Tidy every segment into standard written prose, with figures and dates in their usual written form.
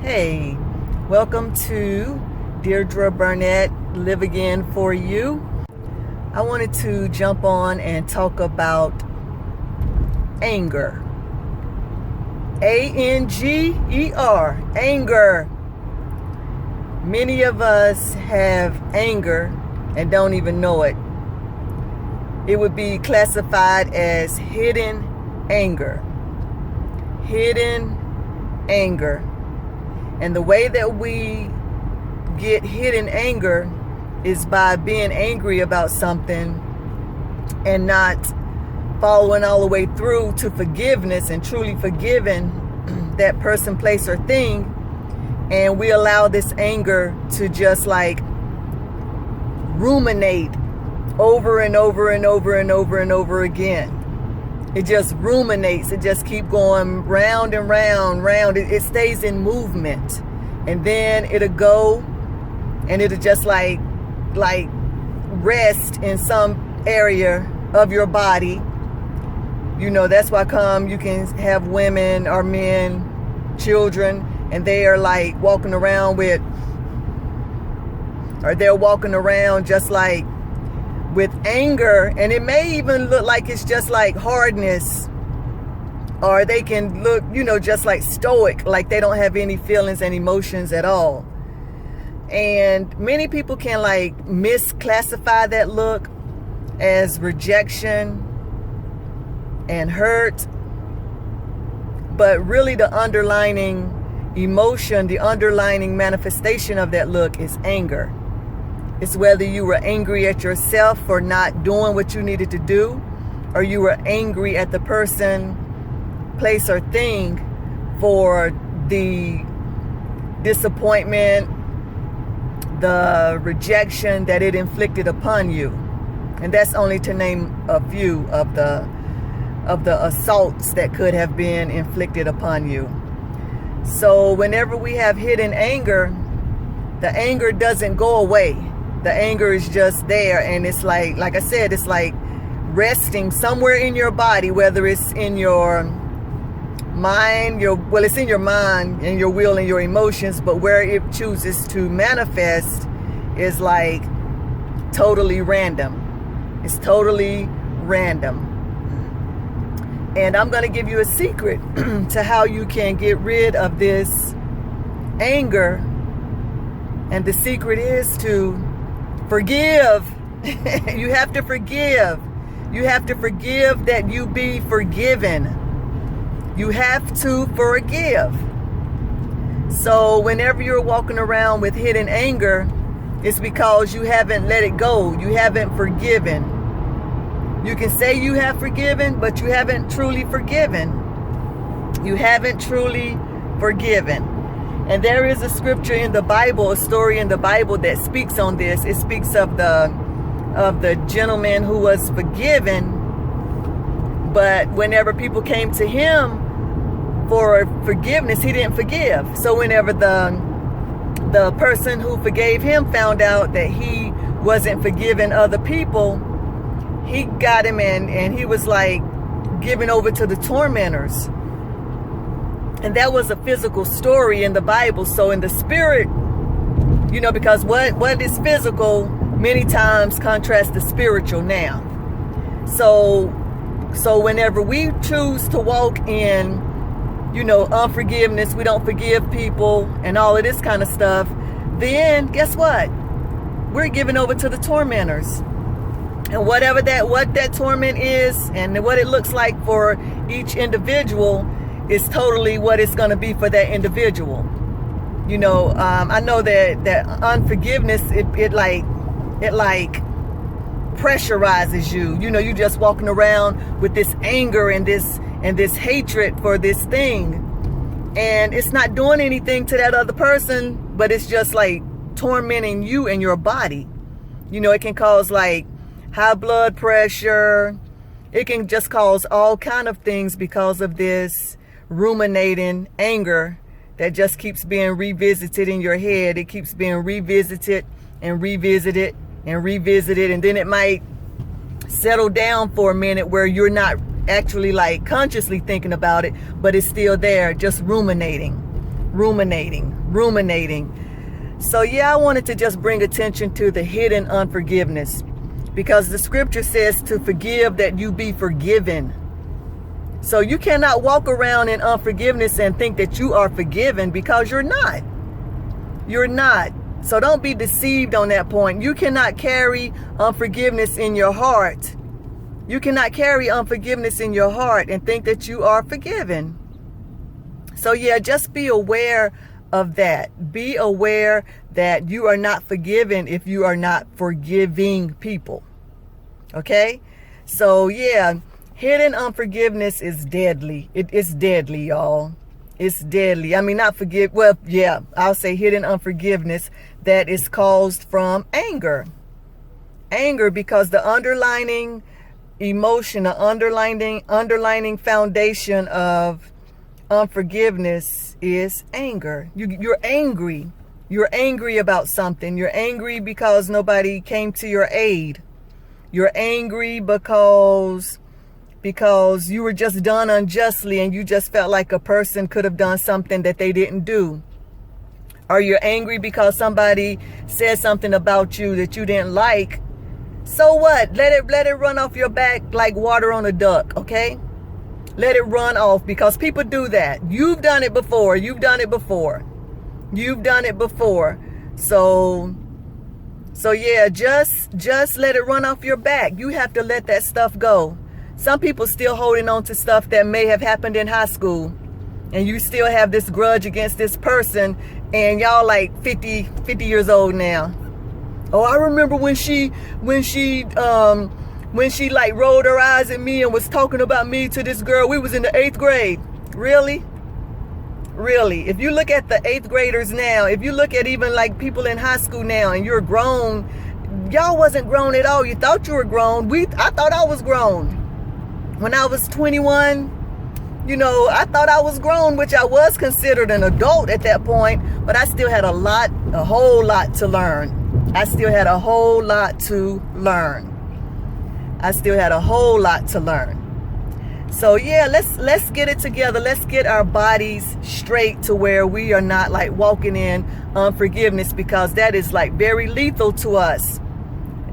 Hey, welcome to Deirdre Burnett, Live Again for You. I wanted to jump on and talk about anger. A-N-G-E-R, anger. Many of us have anger and don't even know it. It would be classified as hidden anger. Hidden anger. And the way that we get hidden anger is by being angry about something and not following all the way through to forgiveness and truly forgiving that person, place, or thing. And we allow this anger to just like ruminate over and over and over and over and over again. It just ruminates. It just keep going round and round. It stays in movement. And then it'll go and it'll just like rest in some area of your body. You know, that's why you can have women or men, children, and they are like walking around they're walking around just like with anger, and it may even look like it's just like hardness, or they can look, just like stoic, like they don't have any feelings and emotions at all. And many people can like misclassify that look as rejection and hurt, but really the underlining emotion, the underlining manifestation of that look is anger. It's whether you were angry at yourself for not doing what you needed to do, or you were angry at the person, place, or thing for the disappointment, the rejection that it inflicted upon you. And that's only to name a few of the assaults that could have been inflicted upon you. So whenever we have hidden anger, the anger doesn't go away. The anger is just there, and it's like I said, it's like resting somewhere in your body, whether it's in your mind, it's in your mind and your will and your emotions, but where it chooses to manifest is like totally random. It's totally random. And I'm going to give you a secret to how you can get rid of this anger. And the secret is to forgive. You have to forgive. You have to forgive that you be forgiven. You have to forgive. So whenever you're walking around with hidden anger, it's because you haven't let it go. You haven't forgiven. You can say you have forgiven, but you haven't truly forgiven. You haven't truly forgiven. And there is a scripture in the Bible, a story in the Bible that speaks on this. It speaks of the gentleman who was forgiven, but whenever people came to him for forgiveness, he didn't forgive. So whenever the person who forgave him found out that he wasn't forgiving other people, he got him and he was like given over to the tormentors. And that was a physical story in the Bible. So in the spirit, because what is physical many times contrasts the spiritual now. So whenever we choose to walk in, unforgiveness, we don't forgive people and all of this kind of stuff, then guess what? We're given over to the tormentors. And what that torment is and what it looks like for each individual is totally what it's going to be for that individual. I know that unforgiveness, it like pressurizes you. You just walking around with this anger and this hatred for this thing, and it's not doing anything to that other person, but it's just like tormenting you and your body. It can cause like high blood pressure. It can just cause all kind of things because of this ruminating anger that just keeps being revisited in your head. It keeps being revisited and revisited and revisited, and then it might settle down for a minute where you're not actually like consciously thinking about it, but it's still there, just ruminating ruminating. So yeah, I wanted to just bring attention to the hidden unforgiveness, because the scripture says to forgive that you be forgiven. So you cannot walk around in unforgiveness and think that you are forgiven, because you're not. You're not. So don't be deceived on that point. You cannot carry unforgiveness in your heart. You cannot carry unforgiveness in your heart and think that you are forgiven. So yeah, just be aware of that. Be aware that you are not forgiven if you are not forgiving people. Okay? So yeah, hidden unforgiveness is deadly. It's deadly, y'all. It's deadly. I mean, I'll say hidden unforgiveness that is caused from anger. Anger, because the underlining emotion, the underlining foundation of unforgiveness is anger. You're angry. You're angry about something. You're angry because nobody came to your aid. You're angry because you were just done unjustly and you just felt like a person could have done something that they didn't do. Or you're angry because somebody said something about you that you didn't like. So what? Let it run off your back like water on a duck, okay? Let it run off, because people do that. You've done it before. You've done it before. So yeah, just let it run off your back. You have to let that stuff go. Some people still holding on to stuff that may have happened in high school, and you still have this grudge against this person, and y'all like 50 years old now. Oh, I remember when she like rolled her eyes at me and was talking about me to this girl. We was in the 8th grade. Really? If you look at the 8th graders now, if you look at even like people in high school now, and you're grown, y'all wasn't grown at all. You thought you were grown. I thought I was grown. When I was 21, I thought I was grown, which I was considered an adult at that point, but I still had a whole lot to learn. So yeah, let's get it together. Let's get our bodies straight to where we are not like walking in unforgiveness, because that is like very lethal to us.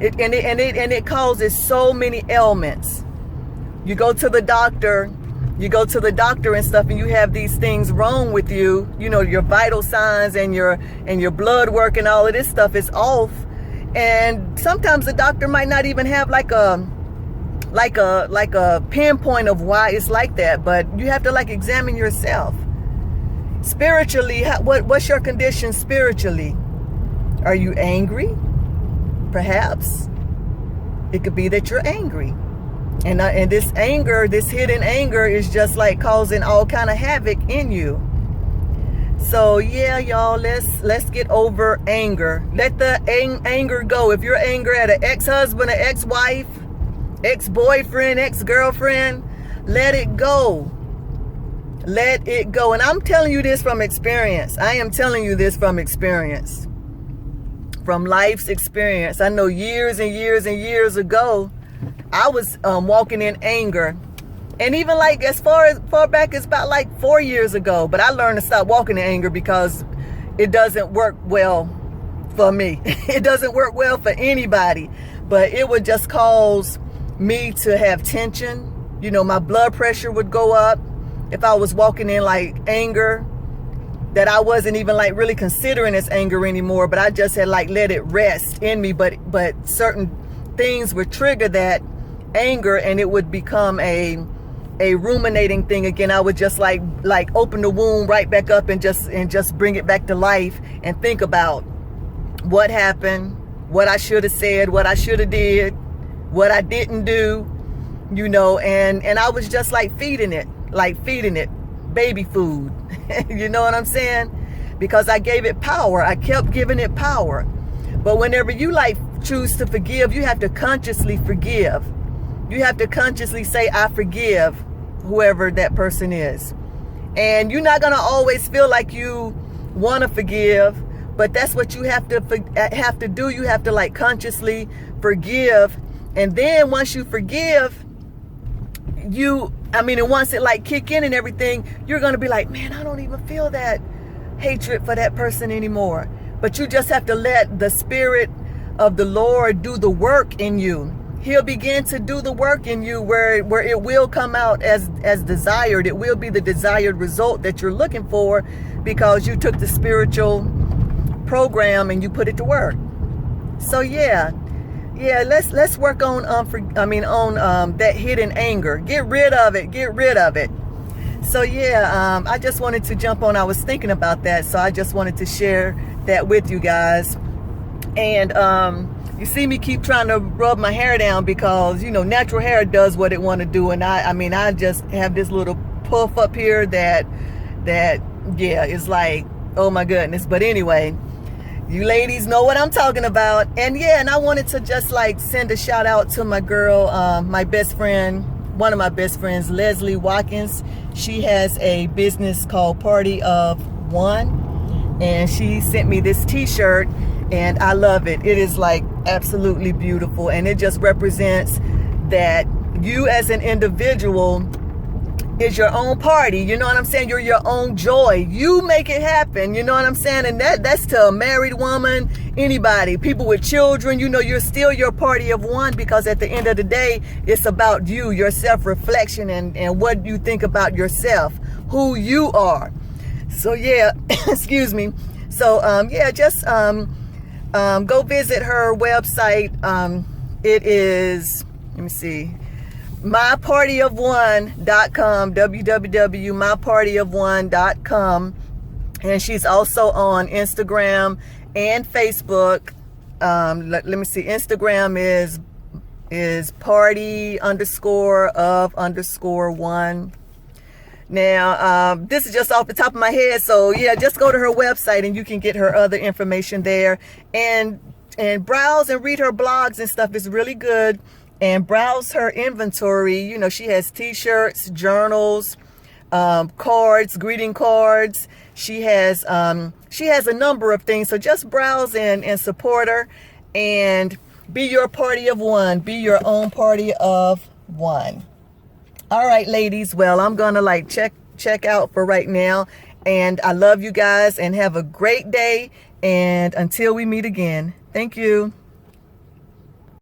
It causes so many ailments. You go to the doctor and stuff, and you have these things wrong with you. Your vital signs and your blood work and all of this stuff is off. And sometimes the doctor might not even have like a pinpoint of why it's like that, but you have to like examine yourself. Spiritually, what's your condition spiritually? Are you angry? Perhaps. It could be that you're angry. And this anger, this hidden anger, is just like causing all kind of havoc in you. So yeah, y'all, let's get over anger. Let the anger go. If you're angry at an ex-husband, an ex-wife, ex-boyfriend, ex-girlfriend, let it go. Let it go. And I'm telling you this from experience. I am telling you this from experience. From life's experience. I know years and years and years ago, I was walking in anger. And even like as far back as about like 4 years ago. But I learned to stop walking in anger because it doesn't work well for me. It doesn't work well for anybody. But it would just cause me to have tension. My blood pressure would go up if I was walking in like anger that I wasn't even like really considering as anger anymore, but I just had like let it rest in me. But certain things would trigger that anger, and it would become a ruminating thing again. I would just like open the wound right back up and just bring it back to life and think about what happened, what I should have said, what I should have did, what I didn't do, and I was just like feeding it baby food. You know what I'm saying? Because I gave it power. I kept giving it power. But whenever you like choose to forgive, you have to consciously forgive. You have to consciously say, I forgive whoever that person is. And you're not going to always feel like you want to forgive, but that's what you have to do. You have to like consciously forgive. And then once you forgive, and once it like kick in and everything, you're going to be like, man, I don't even feel that hatred for that person anymore. But you just have to let the Spirit of the Lord do the work in you. He'll begin to do the work in you where it will come out as desired. It will be the desired result that you're looking for, because you took the spiritual program and you put it to work. So yeah, let's work on that hidden anger. Get rid of it. So yeah, I just wanted to jump on. I was thinking about that, so I just wanted to share that with you guys. And you see me keep trying to rub my hair down, because natural hair does what it want to do, and I just have this little puff up here that yeah, it's like, oh my goodness. But anyway, you ladies know what I'm talking about. And yeah, and I wanted to just like send a shout out to my girl, my best friend, one of my best friends, Leslie Watkins. She has a business called Party of One, and she sent me this t-shirt, and I love it. It is like absolutely beautiful, and it just represents that you as an individual is your own party. You know what I'm saying? You're your own joy. You make it happen. You know what I'm saying? And that's to a married woman, anybody, people with children. You're still your party of one, because at the end of the day, it's about you, your self-reflection, and what you think about yourself, who you are. So yeah, excuse me. So yeah, just go visit her website. It is, let me see, mypartyofone.com, www.mypartyofone.com. And she's also on Instagram and Facebook. Let me see, Instagram is party_of_one. Now, this is just off the top of my head, so yeah, just go to her website and you can get her other information there, and browse and read her blogs and stuff. Is really good. And browse her inventory. She has t-shirts, journals, cards, greeting cards. She has a number of things. So just browse and support her, and be your party of one. Be your own party of one. All right, ladies. Well, I'm gonna check out for right now, and I love you guys, and have a great day. And until we meet again, thank you.